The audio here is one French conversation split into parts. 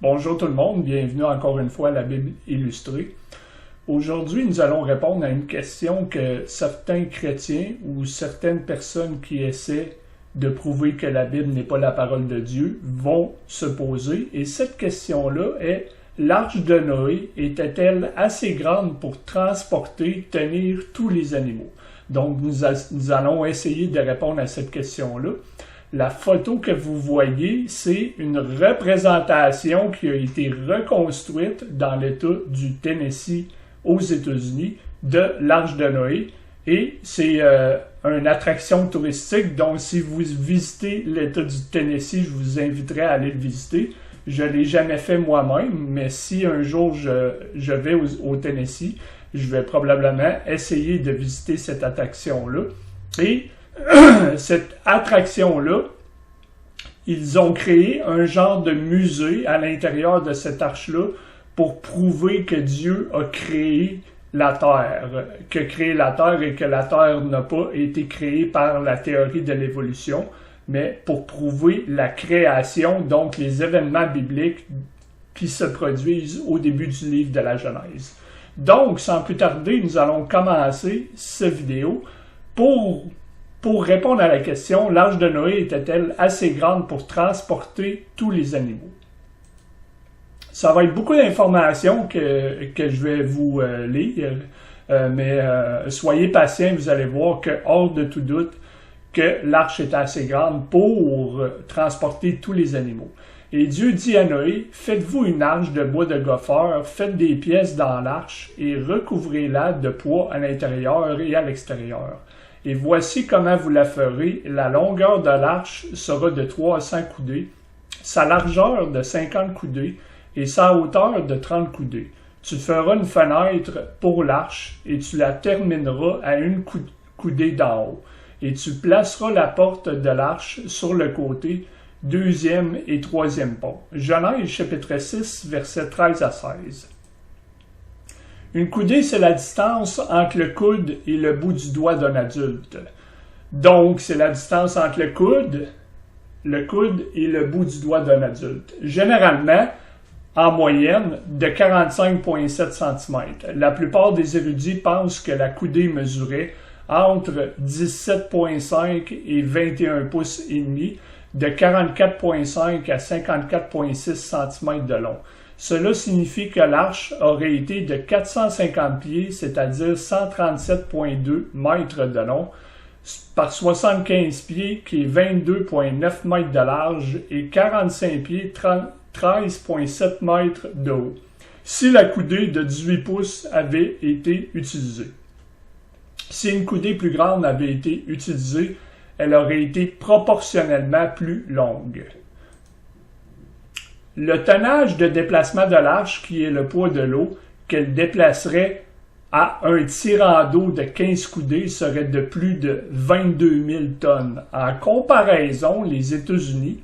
Bonjour tout le monde, bienvenue encore une fois à la Bible illustrée. Aujourd'hui, nous allons répondre à une question que certains chrétiens ou certaines personnes qui essaient de prouver que la Bible n'est pas la parole de Dieu vont se poser. Et cette question-là est: l'arche de Noé était-elle assez grande pour transporter, tenir tous les animaux? Donc, nous allons essayer de répondre à cette question-là. La photo que vous voyez, c'est une représentation qui a été reconstruite dans l'État du Tennessee aux États-Unis de l'Arche de Noé. Et c'est une attraction touristique, donc si vous visitez l'État du Tennessee, je vous inviterai à aller le visiter. Je ne l'ai jamais fait moi-même, mais si un jour je vais au Tennessee, je vais probablement essayer de visiter cette attraction-là. Et cette attraction-là, ils ont créé un genre de musée à l'intérieur de cette arche-là pour prouver que Dieu a créé la Terre, et que la Terre n'a pas été créée par la théorie de l'évolution, mais pour prouver la création, donc les événements bibliques qui se produisent au début du livre de la Genèse. Donc, sans plus tarder, nous allons commencer cette vidéo pour répondre à la question: l'arche de Noé était-elle assez grande pour transporter tous les animaux? Ça va être beaucoup d'informations que je vais vous lire, mais soyez patients, vous allez voir que, hors de tout doute, que l'arche est assez grande pour transporter tous les animaux. Et Dieu dit à Noé: faites-vous une arche de bois de gopher, faites des pièces dans l'arche et recouvrez-la de poids à l'intérieur et à l'extérieur. Et voici comment vous la ferez. La longueur de l'arche sera de 300 coudées, sa largeur de 50 coudées et sa hauteur de 30 coudées. Tu feras une fenêtre pour l'arche et tu la termineras à une coudée d'en haut. Et tu placeras la porte de l'arche sur le côté, deuxième et troisième pont. Genèse chapitre 6, versets 13 à 16. Une coudée, c'est la distance entre le coude et le bout du doigt d'un adulte. Donc, c'est la distance entre le coude et le bout du doigt d'un adulte. Généralement, en moyenne, de 45,7 cm. La plupart des érudits pensent que la coudée mesurait entre 17,5 et 21 pouces et demi, de 44,5 à 54,6 cm de long. Cela signifie que l'arche aurait été de 450 pieds, c'est-à-dire 137,2 mètres de long, par 75 pieds, qui est 22,9 mètres de large, et 45 pieds, 13,7 mètres de haut, si la coudée de 18 pouces avait été utilisée. Si une coudée plus grande avait été utilisée, elle aurait été proportionnellement plus longue. Le tonnage de déplacement de l'arche, qui est le poids de l'eau qu'elle déplacerait à un tirant d'eau de 15 coudées, serait de plus de 22 000 tonnes. En comparaison, les États-Unis,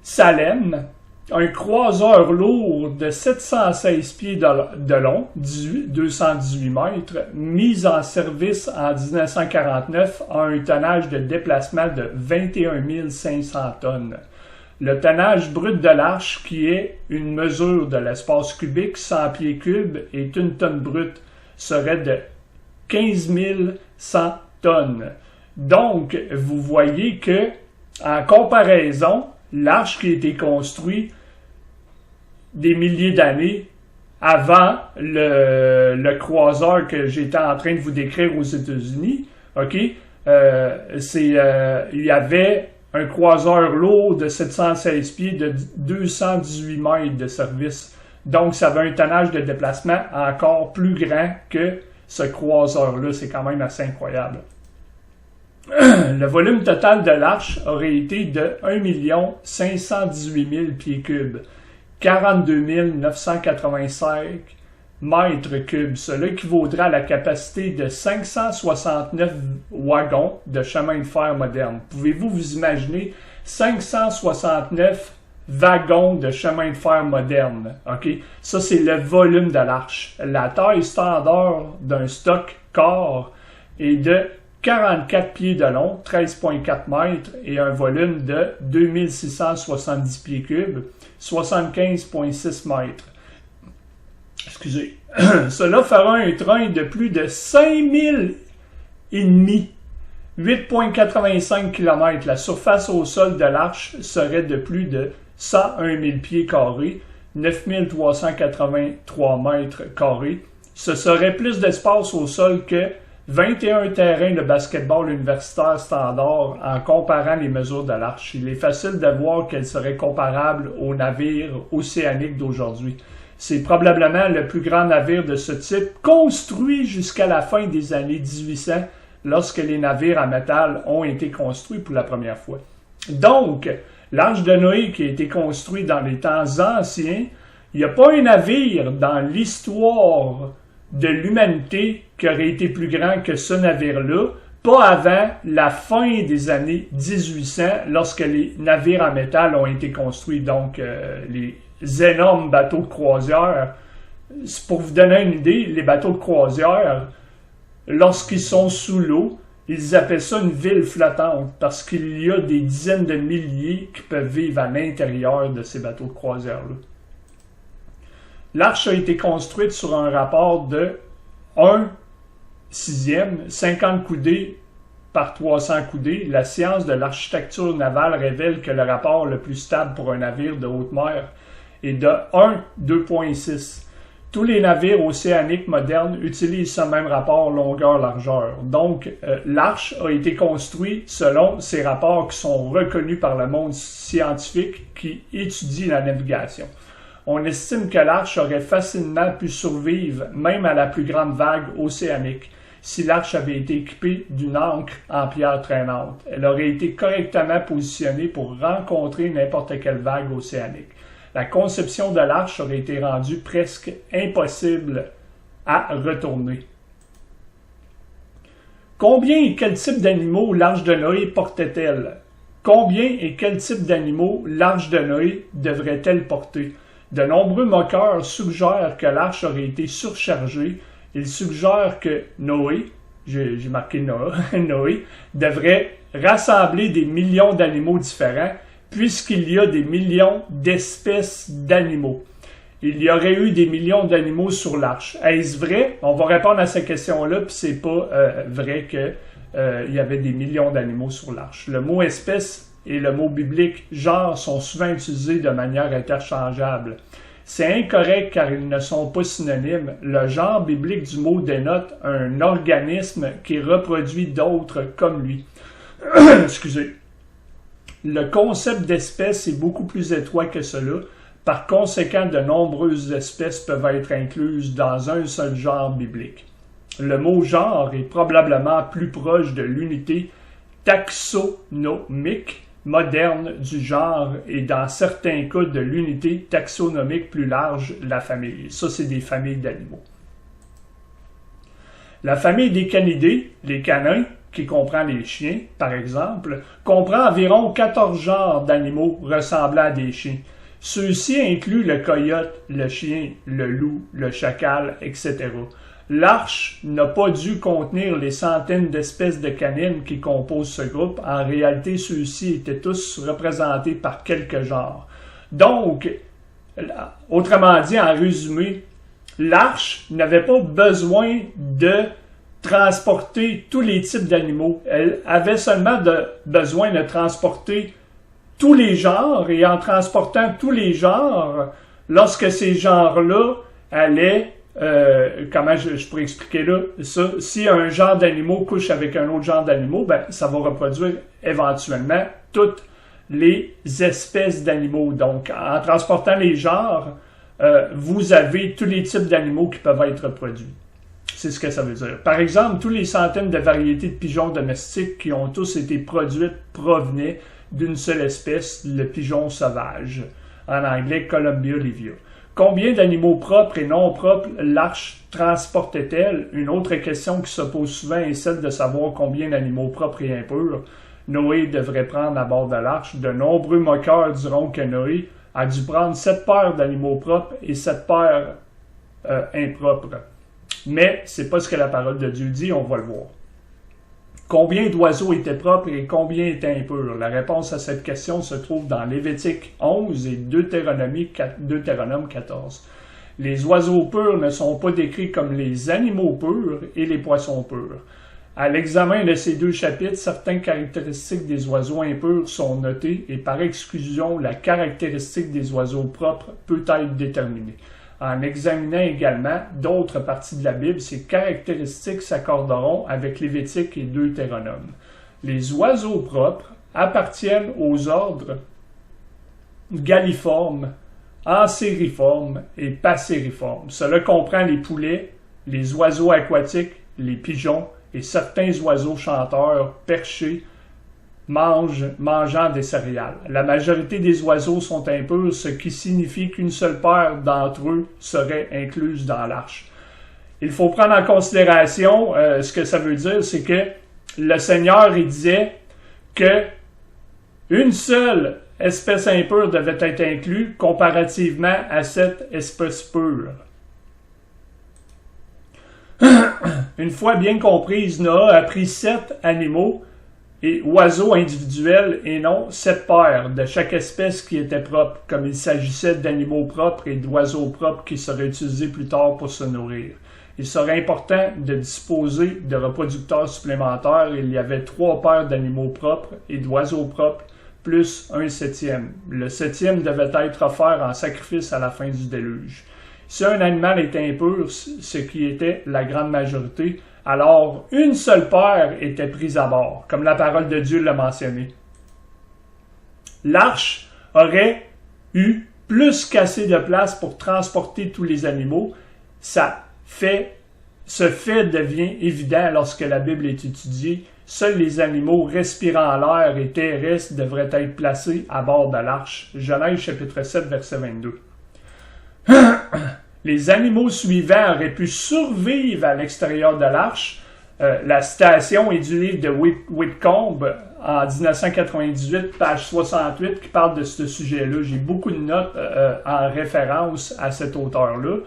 Salem, un croiseur lourd de 716 pieds de long, 218 mètres, mis en service en 1949, a un tonnage de déplacement de 21 500 tonnes. Le tonnage brut de l'arche, qui est une mesure de l'espace cubique, 100 pieds cubes, est une tonne brute, serait de 15 100 tonnes. Donc, vous voyez que, en comparaison, l'arche qui a été construite des milliers d'années avant le croiseur que j'étais en train de vous décrire aux États-Unis, il y avait un croiseur lourd de 716 pieds de 218 mètres de service. Donc, ça avait un tonnage de déplacement encore plus grand que ce croiseur-là. C'est quand même assez incroyable. Le volume total de l'arche aurait été de 1 518 000 pieds cubes, 42 985 mètres cubes. Cela équivaudra à la capacité de 569 wagons de chemin de fer moderne. Pouvez-vous vous imaginer 569 wagons de chemin de fer moderne? Ça, c'est le volume de l'arche. La taille standard d'un stock corps est de 44 pieds de long, 13,4 mètres, et un volume de 2670 pieds cubes, 75,6 mètres. Excusez. Cela fera un train de plus de 5000 et demi, 8,85 km. La surface au sol de l'arche serait de plus de 101 000 pieds carrés, 9 383 mètres carrés. Ce serait plus d'espace au sol que 21 terrains de basketball universitaire standard en comparant les mesures de l'arche. Il est facile de voir qu'elle serait comparable aux navires océaniques d'aujourd'hui. C'est probablement le plus grand navire de ce type construit jusqu'à la fin des années 1800 lorsque les navires à métal ont été construits pour la première fois. Donc, l'Arche de Noé qui a été construit dans les temps anciens, il n'y a pas un navire dans l'histoire de l'humanité qui aurait été plus grand que ce navire-là, pas avant la fin des années 1800, lorsque les navires en métal ont été construits, donc les énormes bateaux de croisière. Pour vous donner une idée, les bateaux de croisière, lorsqu'ils sont sous l'eau, ils appellent ça une ville flottante, parce qu'il y a des dizaines de milliers qui peuvent vivre à l'intérieur de ces bateaux de croisière-là. L'arche a été construite sur un rapport de 1/6, 50 coudées par 300 coudées. La science de l'architecture navale révèle que le rapport le plus stable pour un navire de haute mer est de 1/2,6. Tous les navires océaniques modernes utilisent ce même rapport longueur-largeur. Donc, l'arche a été construite selon ces rapports qui sont reconnus par le monde scientifique qui étudie la navigation. On estime que l'arche aurait facilement pu survivre même à la plus grande vague océanique si l'arche avait été équipée d'une ancre en pierre traînante. Elle aurait été correctement positionnée pour rencontrer n'importe quelle vague océanique. La conception de l'arche aurait été rendue presque impossible à retourner. Combien et quel type d'animaux l'arche de Noé portait-elle? Combien et quel type d'animaux l'arche de Noé devrait-elle porter? De nombreux moqueurs suggèrent que l'arche aurait été surchargée. Ils suggèrent que Noé, j'ai marqué Noé, devrait rassembler des millions d'animaux différents puisqu'il y a des millions d'espèces d'animaux. Il y aurait eu des millions d'animaux sur l'arche. Est-ce vrai? On va répondre à cette question-là, puis c'est pas vrai qu'il y avait des millions d'animaux sur l'arche. Le mot espèce et le mot biblique genre sont souvent utilisés de manière interchangeable. C'est incorrect car ils ne sont pas synonymes. Le genre biblique du mot dénote un organisme qui reproduit d'autres comme lui. Excusez. Le concept d'espèce est beaucoup plus étroit que cela. Par conséquent, de nombreuses espèces peuvent être incluses dans un seul genre biblique. Le mot genre est probablement plus proche de l'unité taxonomique moderne du genre et dans certains cas de l'unité taxonomique plus large, la famille. Ça, c'est des familles d'animaux. La famille des canidés, les canins, qui comprend les chiens, par exemple, comprend environ 14 genres d'animaux ressemblant à des chiens. Ceux-ci incluent le coyote, le chien, le loup, le chacal, etc. L'arche n'a pas dû contenir les centaines d'espèces de canines qui composent ce groupe. En réalité, ceux-ci étaient tous représentés par quelques genres. Donc, autrement dit, en résumé, l'arche n'avait pas besoin de transporter tous les types d'animaux. Elle avait seulement besoin de transporter tous les genres, et en transportant tous les genres, lorsque ces genres-là allaient, comment je pourrais expliquer là, ça, si un genre d'animaux couche avec un autre genre d'animaux, ben, ça va reproduire éventuellement toutes les espèces d'animaux. Donc, en transportant les genres, vous avez tous les types d'animaux qui peuvent être reproduits. C'est ce que ça veut dire. Par exemple, tous les centaines de variétés de pigeons domestiques qui ont tous été produites provenaient d'une seule espèce, le pigeon sauvage, en anglais Columbia livia. Combien d'animaux propres et non propres l'arche transportait-elle? Une autre question qui se pose souvent est celle de savoir combien d'animaux propres et impurs Noé devrait prendre à bord de l'arche. De nombreux moqueurs diront que Noé a dû prendre 7 paires d'animaux propres et 7 paires impropres. Mais c'est pas ce que la parole de Dieu dit, on va le voir. Combien d'oiseaux étaient propres et combien étaient impurs? La réponse à cette question se trouve dans Lévitique 11 et Deutéronome 14. Les oiseaux purs ne sont pas décrits comme les animaux purs et les poissons purs. À l'examen de ces deux chapitres, certaines caractéristiques des oiseaux impurs sont notées et par exclusion, la caractéristique des oiseaux propres peut être déterminée. En examinant également d'autres parties de la Bible, ces caractéristiques s'accorderont avec Lévitique et Deutéronome. Les oiseaux propres appartiennent aux ordres galliformes, ancériformes et passériformes. Cela comprend les poulets, les oiseaux aquatiques, les pigeons et certains oiseaux chanteurs perchés mangeant des céréales. La majorité des oiseaux sont impurs, ce qui signifie qu'une seule paire d'entre eux serait incluse dans l'arche. Il faut prendre en considération ce que ça veut dire, c'est que le Seigneur il disait que une seule espèce impure devait être inclue comparativement à cette espèce pure. Une fois bien comprise, Noah a pris 7 animaux et oiseaux individuels et non 7 paires de chaque espèce qui était propre, comme il s'agissait d'animaux propres et d'oiseaux propres qui seraient utilisés plus tard pour se nourrir. Il serait important de disposer de reproducteurs supplémentaires. Il y avait 3 paires d'animaux propres et d'oiseaux propres, plus un 7e. Le 7e devait être offert en sacrifice à la fin du déluge. Si un animal était impur, ce qui était la grande majorité, alors une seule paire était prise à bord, comme la parole de Dieu l'a mentionné. L'arche aurait eu plus qu'assez de place pour transporter tous les animaux. Ce fait devient évident lorsque la Bible est étudiée. Seuls les animaux respirant l'air et terrestres devraient être placés à bord de l'arche. Genèse chapitre 7, verset 22. Les animaux suivants auraient pu survivre à l'extérieur de l'arche. La citation est du livre de Whitcomb en 1998, page 68, qui parle de ce sujet-là. J'ai beaucoup de notes en référence à cet auteur-là,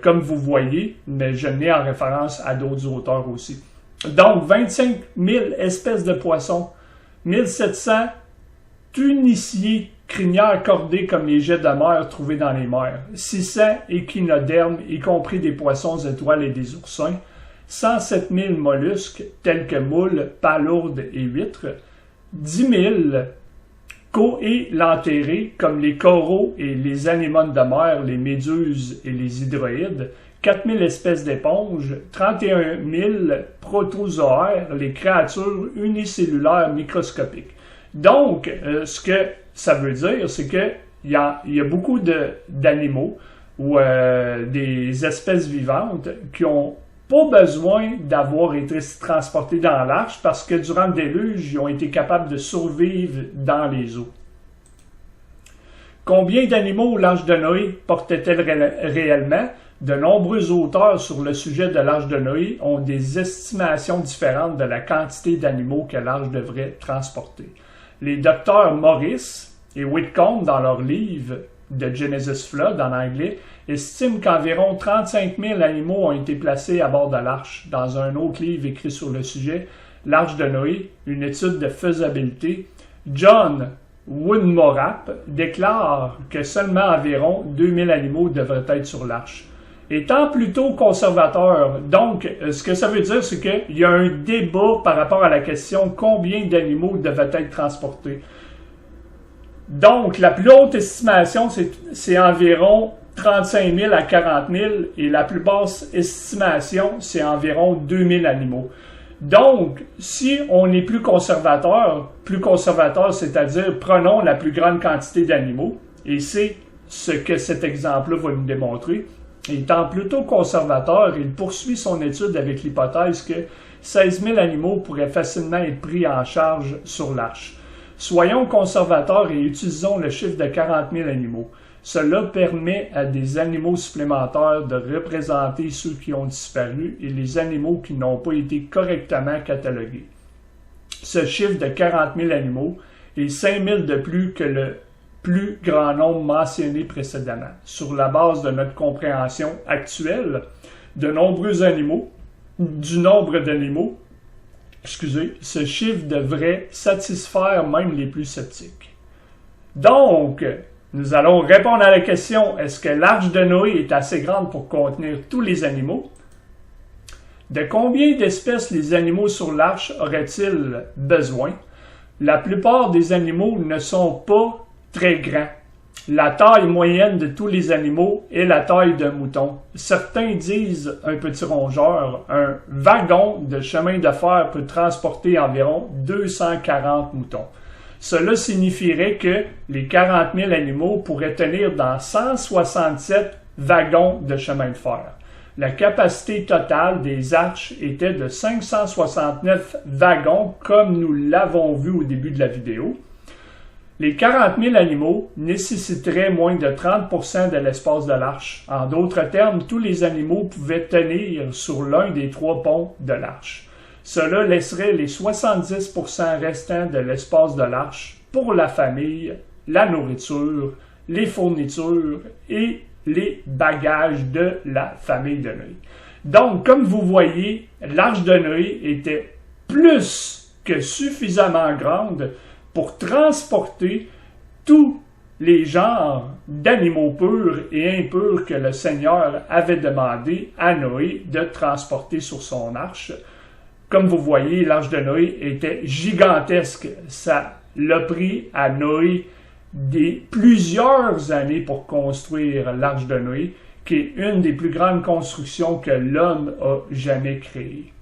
comme vous voyez, mais je n'ai en référence à d'autres auteurs aussi. Donc, 25 000 espèces de poissons, 1700 tuniciers, crinières cordées comme les jets de mer trouvés dans les mers, 600 échinodermes, y compris des poissons étoiles et des oursins, 107 000 mollusques tels que moules, palourdes et huîtres, 10 000 coélentérés comme les coraux et les anémones de mer, les méduses et les hydroïdes, 4 000 espèces d'éponges, 31 000 protozoaires, les créatures unicellulaires microscopiques. Donc, ce que ça veut dire, c'est qu'il y a beaucoup d'animaux ou des espèces vivantes qui n'ont pas besoin d'avoir été transportés dans l'arche parce que durant le déluge, ils ont été capables de survivre dans les eaux. Combien d'animaux l'arche de Noé portait-elle réellement? De nombreux auteurs sur le sujet de l'arche de Noé ont des estimations différentes de la quantité d'animaux que l'arche devrait transporter. Les docteurs Morris et Whitcomb, dans leur livre de Genesis Flood en anglais, estiment qu'environ 35 000 animaux ont été placés à bord de l'arche. Dans un autre livre écrit sur le sujet, L'arche de Noé, une étude de faisabilité, John Woodmorap déclare que seulement environ 2000 animaux devraient être sur l'arche. Étant plutôt conservateur, donc, ce que ça veut dire, c'est qu'il y a un débat par rapport à la question combien d'animaux devaient être transportés. Donc, la plus haute estimation, c'est environ 35 000 à 40 000 et la plus basse estimation, c'est environ 2000 animaux. Donc, si on est plus conservateur, c'est-à-dire prenons la plus grande quantité d'animaux, et c'est ce que cet exemple-là va nous démontrer. Étant plutôt conservateur, il poursuit son étude avec l'hypothèse que 16 000 animaux pourraient facilement être pris en charge sur l'arche. Soyons conservateurs et utilisons le chiffre de 40 000 animaux. Cela permet à des animaux supplémentaires de représenter ceux qui ont disparu et les animaux qui n'ont pas été correctement catalogués. Ce chiffre de 40 000 animaux est 5 000 de plus que le plus grand nombre mentionné précédemment. Sur la base de notre compréhension actuelle du nombre d'animaux, ce chiffre devrait satisfaire même les plus sceptiques. Donc, nous allons répondre à la question, est-ce que l'arche de Noé est assez grande pour contenir tous les animaux? De combien d'espèces les animaux sur l'arche auraient-ils besoin? La plupart des animaux ne sont pas très grands. La taille moyenne de tous les animaux est la taille d'un mouton. Certains disent un petit rongeur, un wagon de chemin de fer peut transporter environ 240 moutons. Cela signifierait que les 40 000 animaux pourraient tenir dans 167 wagons de chemin de fer. La capacité totale des arches était de 569 wagons, comme nous l'avons vu au début de la vidéo. Les 40 000 animaux nécessiteraient moins de 30% de l'espace de l'arche. En d'autres termes, tous les animaux pouvaient tenir sur l'un des 3 ponts de l'arche. Cela laisserait les 70% restants de l'espace de l'arche pour la famille, la nourriture, les fournitures et les bagages de la famille de Noé. Donc, comme vous voyez, l'arche de Noé était plus que suffisamment grande pour transporter tous les genres d'animaux purs et impurs que le Seigneur avait demandé à Noé de transporter sur son arche. Comme vous voyez, l'arche de Noé était gigantesque. Ça l'a pris à Noé plusieurs années pour construire l'arche de Noé, qui est une des plus grandes constructions que l'homme a jamais créées.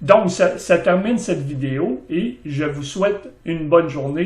Donc, ça termine cette vidéo et je vous souhaite une bonne journée.